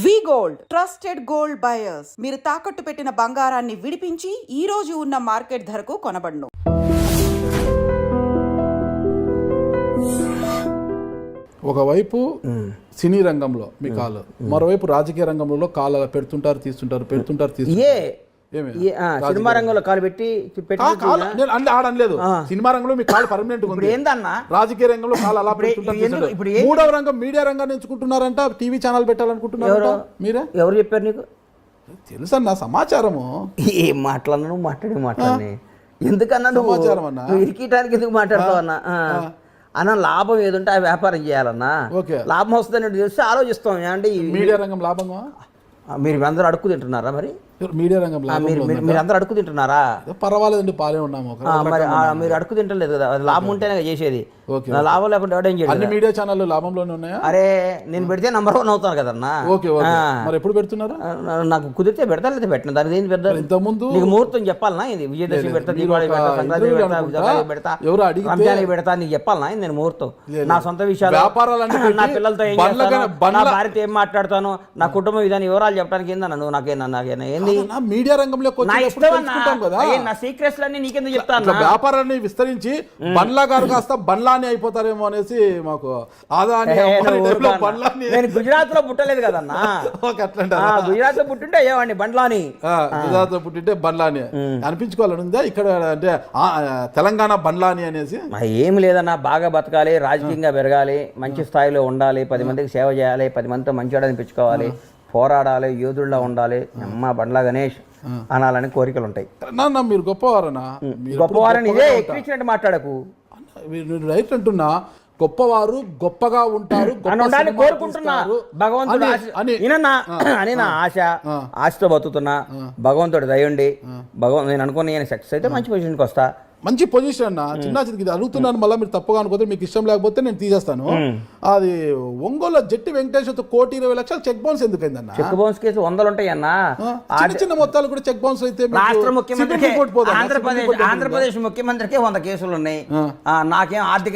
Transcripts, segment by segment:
వి gold trusted gold buyers మీరు తాకట్టు పెట్టిన బంగారాన్ని విడిపించి ఈ రోజు ఉన్న మార్కెట్ ధరకు కొనబడును. ఒకవైపు సినీ రంగంలో మీ కాలు, మరోవైపు రాజకీయ రంగంలో కాలు పెడుతుంటారు తీస్తుంటారు. సినిమా రంగంలో కాలు పెట్టి ఆడలేదు. సినిమా రంగంలో మీ కాలు పర్మనెంట్ ఉంది. ఏందన్నా రాజకీయ రంగంలో కాలు అలా పెడుతుంటారు. మూడవ రంగం మీడియా రంగాన్ని ఎంచుకుంటున్నారంట. TV channel పెట్టాలనుకుంటున్నారు. మీరే ఎవరు చెప్పారు నీకు? తెలుసన్నా సమాచారము. ఏం మాట్లాడినా మాట్లాడి ఎందుకన్నా సమాచారం అన్నా ఇరికిటానికి ఎందుకు మాట్లాడతావు అన్నా? అన్న లాభం ఏదుంటే ఆ వ్యాపారం చేయాలన్నా. లాభం వస్తుందని తెలిసి ఆలోచిస్తాం. అంటే మీడియా రంగం లాభంగా మీరు అందరూ అడుక్కు తింటున్నారా? మరి మీడియా రంగం మీరు అందరూ అడుక్కు తింటున్నారా? పర్వాలేదండి, పాలే ఉన్నాము. మరి మీరు అడుక్కు తింటలేదు కదా, అది లాభం ఉంటేనే చేసేది. లాభం లేకుండా ఎవడేం చేయాలి? అన్ని మీడియా ఛానళ్ళు లాభంలోనే ఉన్నాయా? అరే నేను పెడితే నంబర్ 1 అవుతాను కదన్నా. మరి ఎప్పుడు పెడుతున్నారు? నాకు కుదిరితే పెడతా, లేదా పెట్టిన దానికి ఏం పెడతా. ఇంతకుముందు నీకు ముహూర్తం చెప్పాలనా? ఇది విజయదశమి పెడతా, దీపావళి పెడతా, సంక్రాంతి పెడతా, రంజానికి పెడతా, నీకు చెప్పాలనా? నేను ముహూర్తం నా సొంత విషయాలు, నా పిల్లలతో ఏం చేస్తాను, నా భార్యతో ఏం మాట్లాడతాను, నా కుటుంబం ఇదని వివరాలు చెప్పడానికి ఏందన్నా నువ్వు? నాకేనా ఏంది? మీడియా రంగంలో నా సీక్రెట్స్ అన్ని నీకెందుకు చెప్తాను? వ్యాపారాన్ని విస్తరించి బండ్లా గారు కాస్త బండ్లాని అయిపోతారేమో అనేసి మాకు నేను గుజరాత్ లో పుట్టలేదు కదన్నా. గుజరాత్ లో పుట్టింటే అయ్యేవాడిని బండ్లాని. గుజరాత్ లో పుట్టింటే బండ్లాని అనిపించుకోవాలని ఉందా ఇక్కడ? అంటే తెలంగాణ బండ్లాని అనేసి ఏమి లేదన్నా. బాగా బతకాలి, రాజకీయంగా పెరగాలి, మంచి స్థాయిలో ఉండాలి, 10 మందికి సేవ చేయాలి, 10 మందితో మంచివాడు అనిపించుకోవాలి, పోరాడాలి, యోధుల్లా ఉండాలి, అమ్మ బండ్లా గణేష్ అనాలని కోరికలు ఉంటాయి. మీరు గొప్పవారనా? గొప్పవారని ఇదే ఎక్కించినట్టు మాట్లాడకు. మీరు రైట్ అంటున్నా. గొప్పవారు గొప్పగా ఉంటారు కోరుకుంటున్నా. భగవంతుడు అని నా ఆశతో బతుకుతున్నా. భగవంతుడు దయండి. నేను అనుకున్న నేను సక్సెస్ అయితే మంచి పొజిషన్కి వస్తా. మంచి పొజిషన్ అన్న. చిన్న చిన్నది అడుగుతున్నాను, మళ్ళీ మీరు తప్పుగా అనుకోతే, మీకు ఇష్టం లేకపోతే నేను తీసేస్తాను. అది ఒంగోలు జట్టి వెంకటేశ్వర 1,20,00,000 చెక్ బౌన్స్ ఎందుకైందన్న? చెక్ బౌన్స్ కేసు 100 ఉంటాయన్నా. చిన్న మొత్తాలు కూడా చెక్ బౌన్స్ అయితే రాష్ట్ర ముఖ్యమంత్రి ఆంధ్రప్రదేశ్ ముఖ్యమంత్రికి 100 కేసులు ఉన్నాయి. నాకేం ఆర్థిక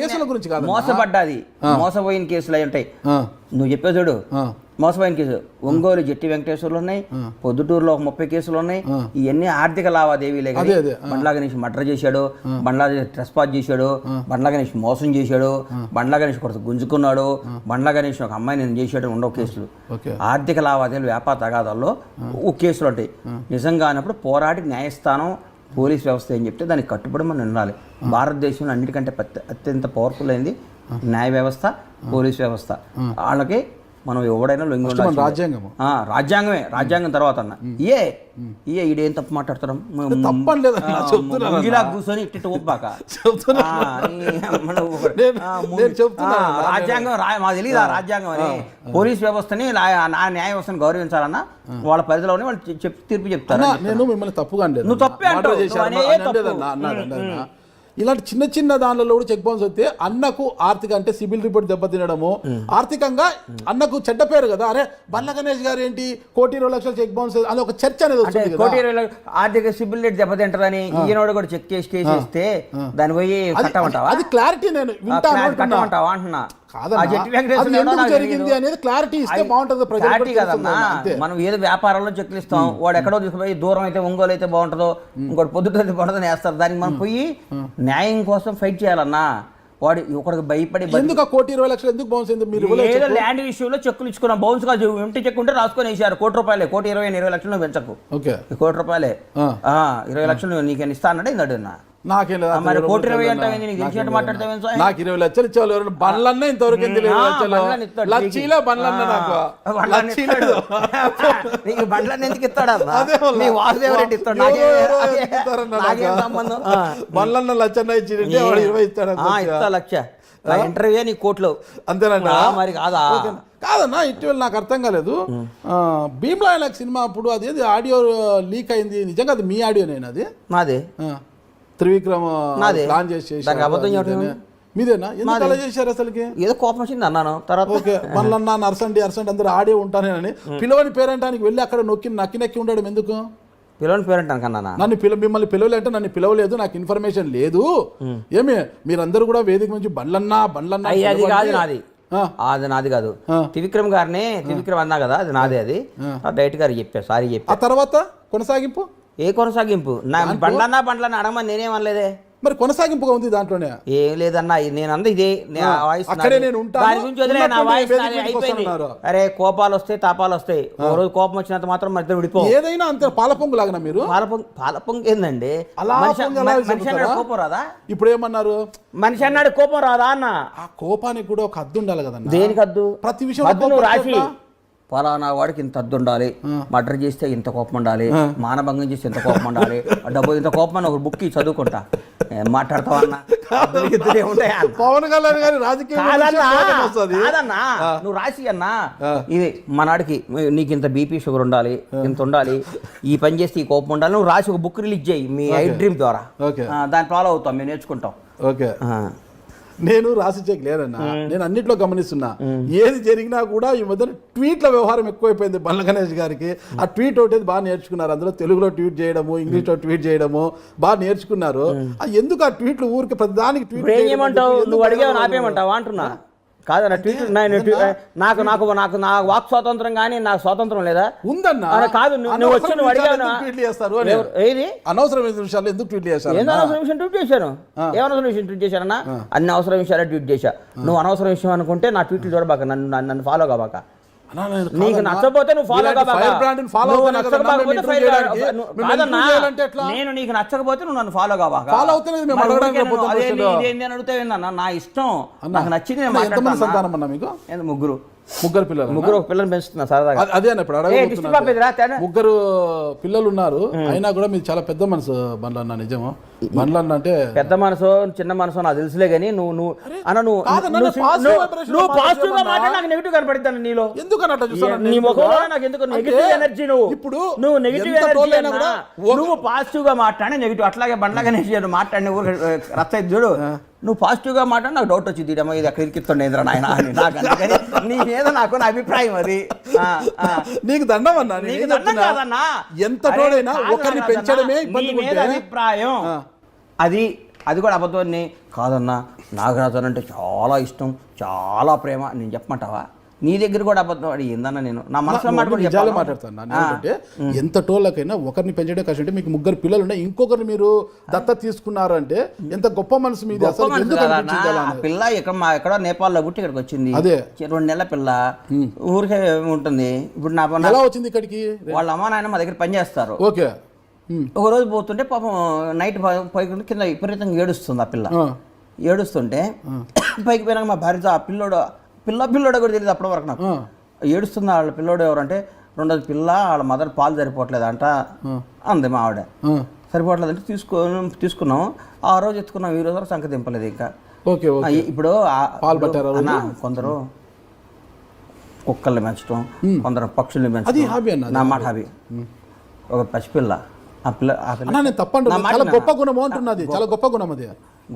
కేసుల గురించి కాదు, మోసపడ్డాది, మోసపోయిన కేసులు అయి ఉంటాయి. నువ్వు చెప్పే చూడు, మోసపోయిన కేసు ఒంగోలు జట్టి వెంకటేశ్వర్లు ఉన్నాయి, పొద్దుటూరులో 30 కేసులు ఉన్నాయి. ఇవన్నీ ఆర్థిక లావాదేవీలే. బండ్లా గణేష్ మర్డర్ చేశాడు, బండ్లా ట్రెస్ పాస్ చేశాడు, బండ్లా గణేష్ మోసం చేశాడు, బండ్లా గణేష్ కొడుకు గుంజుకున్నాడు, బండ్లా గణేష్ ఒక అమ్మాయి నేను చేశాడు, ఉండవు కేసులు. ఆర్థిక లావాదేవీలు, వ్యాపార తగాదాల్లో కేసులు ఉంటాయి. నిజంగా అన్నప్పుడు పోరాడి న్యాయస్థానం, పోలీస్ వ్యవస్థ ఏం చెప్తే దానికి కట్టుబడి మనం ఉండాలి. భారతదేశంలో అన్నిటికంటే అత్యంత పవర్ఫుల్ అయింది న్యాయ వ్యవస్థ, పోలీస్ వ్యవస్థ. వాళ్ళకి మనం ఎవడైనా లొంగి ఉండాలి. రాజ్యాంగమే. రాజ్యాంగం తర్వాత అన్న ఈడేం తప్పు మాట్లాడతాం? కూర్చొని ఇట్టి ఒప్పాక రాజ్యాంగం మాకు తెలియదు. రాజ్యాంగం అని పోలీస్ వ్యవస్థని, న్యాయ వ్యవస్థని గౌరవించాలన్నా వాళ్ళ పరిధిలోనే వాళ్ళు తీర్పు చెప్తారు. నేను మిమ్మల్ని తప్పుగా నువ్వు తప్పే ఇలాంటి చిన్న చిన్న దానిలో కూడా చెక్ బౌన్స్ వస్తే అన్నకు ఆర్థిక అంటే సిబిల్ రిపోర్ట్ దెబ్బతినడము, ఆర్థికంగా అన్నకు చెడ్డ పేరు కదా. అరే బండ్ల గణేష్ గారు ఏంటి 1,20,00,000 చెక్ బౌన్స్ అని ఒక చర్చ అనేది వస్తుంది. 1,20,00,000 ఆర్థిక సిబిల్ రేట్ దెబ్బతింటారని ఈయనోడు కూడా చెక్ కేసేస్తే దాన్ని పోయి కట్టమంటావా? అది క్లారిటీ నేను కట్టమంటావా అంటున్నా. మనం ఏదో వ్యాపారంలో చెక్లు ఇస్తాం, వాడు ఎక్కడో తీసుకుపోయి దూరం అయితే ఒంగోలు అయితే బాగుంటుందో, ఇంకోటి పొద్దుటైతే బాగుంటుందని వేస్తారు. దానికి మనం పోయి న్యాయం కోసం ఫైట్ చేయాలన్నా. వాడు ఒకరికి భయపడి ఎందుకు 1,20,00,000 ఎందుకు బౌన్స్ అయింది? మీరు ఏదో ల్యాండ్ విషయంలో చెక్కులు ఇచ్చుకున్నాం, బౌన్స్ కాదు, ఎంటీ చెక్ ఉంటే రాసుకొని వేసారు. ₹1,20,000, 1,20,00,000 పెంచకు, ₹1,20,000, 20,00,000 నీకు ఇస్తా అన్నాడు. ఇందాడు నాకేం లేదు. మరి 1,20,000 అంటే మాట్లాడతావు? నాకు 20,00,000 ఇచ్చేవాళ్ళు. బండ్లన్నా ఇంతవరకు లక్షీలో బండ్లన్నా నాకు బండ్లన్నీ ఎందుకు ఇస్తాడు? వాసుదేవరెడ్డి ఇస్తాడు. బండ్లన్న లక్షన్న ఇచ్చి 20 ఇస్తాడు. ఇస్తా లక్ష ఇంటర్వ్యూ నీ కోర్టులో అంతేనా? మరి కాదా? కాదన్నా, ఇటీవల నాకు అర్థం కాలేదు. భీమ్లా నాకు సినిమా అప్పుడు అదేది ఆడియో లీక్ అయింది, నిజంగా అది మీ ఆడియోనేనా? అది మాదే. త్రివిక్రమ్ ప్లాన్ చేసి మీదేనా? ఎందుకు అలా చేశారు? అసలుకి ఏదో కోపం వచ్చింది అన్నాను. తర్వాత ఓకే మళ్ళన్నా అరసండి అందరూ ఆడే ఉంటానేనని పిలవని పేరంటానికి వెళ్ళి అక్కడ నక్కి ఉండడం ఎందుకు? పిలవని పేరంటానికి అన్నా నన్ను మిమ్మల్ని పిలవలేంటే నన్ను పిలవలేదు, నాకు ఇన్ఫర్మేషన్ లేదు. ఏమి మీరందరూ కూడా వేదిక నుంచి బండ్లన్నా అది కాదు నాది. అది నాది కాదు. త్రివిక్రమ్ గారిని త్రివిక్రమ్ అన్నా కదా, అది నాదే. అది డైరెక్ట్ గారు చెప్పా, సారీ ఆ చెప్పా. తర్వాత కొనసాగింపు ఏ కొనసాగింపు? నా బండ్లన్నా అడగమని నేనేమనలేదే. మరి కొనసాగింపుగా ఉంది దాంట్లోనే. ఏం లేదన్నా, నేను అంద ఇదే వాయిస్ అక్కడే నేను ఉంటాను, దాని గురించి వదిలే, నా వాయిస్ ఉన్నట్టుండి వేదిక అయిపోయింది. మీదకి అరే కోపాలు వస్తాయి, తాపాలు వస్తాయి. ఒక రోజు కోపం వచ్చినంత మాత్రం మన ఇద్దరు విడిపో. ఏదైనా అంతే పాలపొంగు లాగా మీరు. పాలపొంగు ఏందండి? అలా మనిషి పొంగు ఎలా మనిషి అన్నాడు చెబుతారా? కోపం రాదా? ఇప్పుడు ఏమన్నారు, మనిషి అన్నాడు కోపం రాదా అన్న. ఆ కోపానికి కూడా ఒక హద్దు ఉండాలి కదన్నా. దేనికి హద్దు? ప్రతి విషయం హద్దు నువ్వు రాసి పలానా వాడికి ఇంత హద్దు ఉండాలి, మర్డర్ చేస్తే ఇంత కోపం ఉండాలి, మానభంగం చేస్తే ఇంత కోపం ఉండాలి, డబ్బు ఇంత కోపం అని ఒక బుక్ చదువుకుంటా. మాట్లాడతావన్నా పవన్ కళ్యాణ్ గారి రాజకీయ కాదన్నా, నువ్వు రాసి అన్నా ఇది మనాడికి నీకు ఇంత బీపీ షుగర్ ఉండాలి, ఇంత ఉండాలి, ఈ పని చేస్తే ఈ కోపం ఉండాలి, నువ్వు రాసి ఒక బుక్ రిలీజ్ చేయి మీ ఐ డ్రీమ్ ద్వారా. దాన్ని ఫాలో అవుతాం, మేము నేర్చుకుంటాం. ఓకే, నేను రాసి చెక్ లేదన్నా, నేను అన్నిట్లో గమనిస్తున్నా. ఏది జరిగినా కూడా ఈ మధ్య ట్వీట్ల వ్యవహారం ఎక్కువైపోయింది బండ్ల గణేష్ గారికి. ఆ ట్వీట్ ఒకటి బాగా నేర్చుకున్నారు, అందులో తెలుగులో ట్వీట్ చేయడము, ఇంగ్లీష్లో ట్వీట్ చేయడము బాగా నేర్చుకున్నారు. ఎందుకు ఆ ట్వీట్లు ఊరికి ప్రతిదానికి ట్వీట్ ఏం చేయమంటావు? నువ్వు అడిగావు నాపేమంటావా అంటున్నా. కాదన్న ట్వీట్ నాకు నాకు నాకు నా వాక్ స్వాతంత్రం కానీ నాకు స్వాతంత్రం లేదా? ఉందన్నా. కాదు, నువ్వు వచ్చి నువ్వు అడిగావు ట్వీట్లు చేస్తారు, ఏది అనవసరమైన విషయాలు ఎందుకు ట్వీట్ చేస్తారు? ఏదో అనవసరం విషయం ట్వీట్ చేశాను. ఏమనవసరం విషయం ట్వీట్ చేశానన్నా? అన్ని అవసరం విషయాలే ట్వీట్ చేశా. నువ్వు అనవసరం విషయం అనుకుంటే నా ట్వీట్లు చూడబాక, నన్ను ఫాలో కాబాక. నీకు నచ్చకపోతే నువ్వు ఫాలో కాబాక. నేను నీకు నచ్చకపోతే నువ్వు నన్ను ఫాలో కాబాక. అడుగుతావేందన్నా? నా ఇష్టం, నాకు నచ్చింది నేను మాట్లాడతాను. ముగ్గురు పిల్లలు, ఒక పిల్లలు పెంచుతున్నా సరదాగా. అదే అన్న ఇప్పుడు అడగబోతున్నా. ముగ్గురు పిల్లలు ఉన్నారు, అయినా కూడా మీరు చాలా పెద్ద మనసు బండ్లన్న. నిజము, బండ్లన్న అంటే పెద్ద మనసు చిన్న మనసు నాకు తెలుసులే కానీ నువ్వు పాజిటివ్ గా మాట్లాడి నాకు నెగిటివ్ కనపడిద్దాను నీలో. నీ ముఖంలో నాకు ఎందుకు నెగిటివ్ ఎనర్జీ? నువ్వు నెగిటివ్ ఎనర్జీ అన్నా, నువ్వు పాజిటివ్ గా మాట్లాడి నెగిటివ్. అట్లాగే బండ్లగా మాట్లాడిన ఊరు రచ్చ చూడు. నువ్వు పాజిటివ్ గా మాట్లాడి నాకు డౌట్ వచ్చింది, ఇది అక్కడ ఇరికిస్తుండే ఎదురా నాయన అని. నాకు అందుకని నీకేదో నాకు నా అభిప్రాయం అది. నీకు దండం అన్నా, నీకు దండం కాదన్నా, ఎంత తోడైనా ఒకరిని పెంచడమే అభిప్రాయం. అది కూడా అబద్ధాన్ని కాదన్నా. నాగరాజన్ అంటే చాలా ఇష్టం, చాలా ప్రేమ. నేను చెప్పమంటావా? నీ దగ్గర కూడా అబద్ధం అడి ఏందన్నా? నేను నా మనసులో మాట్లాడుతాను. ఎంత టోళ్ళకైనా ఒకరిని పెంచడం కష్టం. అంటే మీకు ముగ్గురు పిల్లలు ఉన్నాయి, ఇంకొకరిని మీరు దత్త తీసుకున్నారు అంటే ఎంత గొప్ప మనసు మీది. పిల్ల ఎక్కడో నేపాల్లో పుట్టి ఇక్కడికి వచ్చింది. అదే 2 నెలల పిల్ల ఊరికే ఉంటుంది. ఇప్పుడు నా ఎలా వచ్చింది ఇక్కడికి? వాళ్ళ అమ్మ నాయన మా దగ్గర పనిచేస్తారు. ఓకే, ఒక రోజు పోతుంటే పాపం నైట్ పైకి కింద విపరీతంగా ఏడుస్తుంది ఆ పిల్ల. ఏడుస్తుంటే పైకి పోయినాక మా భార్య ఆ పిల్లోడు కూడా తెలియదు అప్పటి వరకు నాకు. ఏడుస్తుంది వాళ్ళ పిల్లోడు ఎవరంటే, 2వ పిల్ల వాళ్ళ మదర్ పాలు సరిపోవట్లేదంట అంది మా ఆవిడ. సరిపోవట్లేదంటే తీసుకున్నాం. ఆ రోజు ఎత్తుకున్నాం, ఈ రోజు సంఖ్య దింపలేదు ఇంకా. ఇప్పుడు అన్న కొందరు కుక్కల్ని పెంచడం, కొందరు పక్షుల్ని పెంచడం నా మాట హాబీ. ఒక పసిపిల్ల, ఆ పిల్ల గొప్ప గుణము అంటున్నది, చాలా గొప్ప గుణం. అది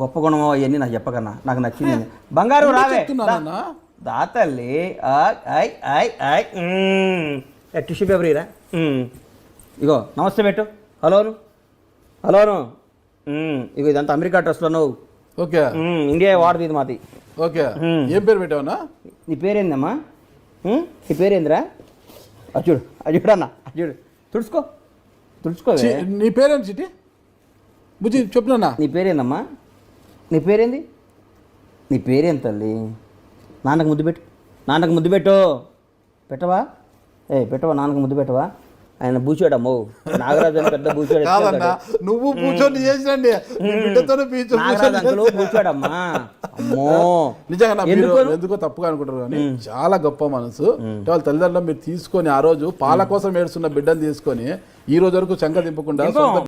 గొప్ప గుణమో అవన్నీ నాకు చెప్పకన్నా, నాకు నచ్చింది. బంగారు రావే దాతల్లి. టిష్యూ పేపర్ ఇరా. ఇగో నమస్తే పెట్టు. హలోను ఇగో ఇదంతా అమెరికా డ్రెస్లో నువ్వు. ఓకే, ఇండియా వాడుతుంది ఇది మాది. ఓకే, ఏం పేరు పెట్టావన్నా? నీ పేరేందమ్మా? నీ పేరేందిరా? చూడు అన్న, చూడు తుడుచుకో. నీ పేరేంటి చిట్టి? బుజ్జి చెప్పున్నా. నీ పేరేందమ్మా? నీ పేరేంది? నీ పేరేం తల్లి? నాన్నకు ముద్దు పెట్టు. పెట్టవా? పెట్టవా? నాన్నకు ముద్దు పెట్టవా? ఆయన బూచాడమ్మో, నాగరాజు అని పెద్ద బూచాడు. నువ్వు కూర్చొని చేసినండి, నాగరాజు అంకులు బూచాడమ్మా. అమ్మో నిజంగా ఎందుకో తప్పుగా అనుకుంటారు కానీ చాలా గొప్ప మనసు. వాళ్ళ తల్లిదండ్రులు మీరు తీసుకొని ఆ రోజు పాల కోసం ఏడుస్తున్న బిడ్డను తీసుకొని ఈ రోజు వరకు చంక దింపకుండా